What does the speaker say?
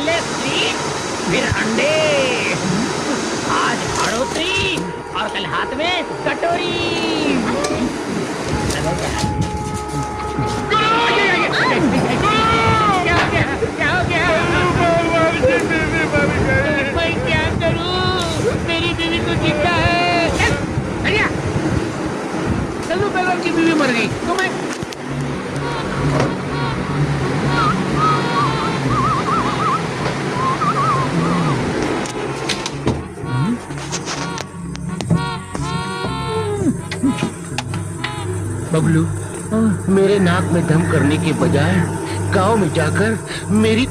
पहले स्वीट फिर अंडे, आज बढ़ोतरी और कल हाथ में कटोरी। क्या हो गया? क्या हो गया? मैं क्या करूं? मेरी बीवी तो जिंदा है। अरिया, चलो पहलवान की बीवी मर गई तो मैं बबलू, मेरे नाक में दम करने के बजाय गांव में जाकर मेरी